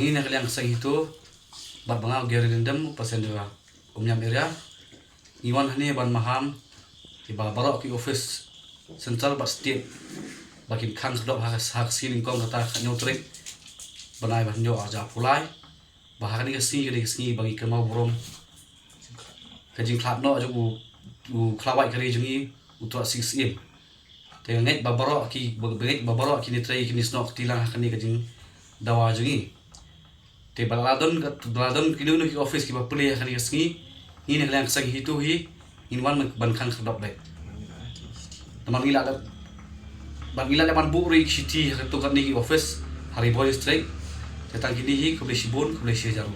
Bangin nak yang sang itu bat bangau gerindam pasen dua umnyam area iwan hani ban maham di barok ki office central bat state bakin khang sedok hak sin kong kata nyotrik banai ban jo aja pulai bahkan ni kesini bagi kemau borom kajing klap no ju klawai kali jungi utra 6 im tenget babarok ki ni trai ki ni snok tilang hakani kajing dawa jungi te baladon kini ki office ki bapuli hakani kesini ini yang sang hitu hi inwan ban khang sedok dek teman gila ada ban gila ada man buri city tu kan ni office hari boy straight tetang kini hi kubli sibun kubli jaru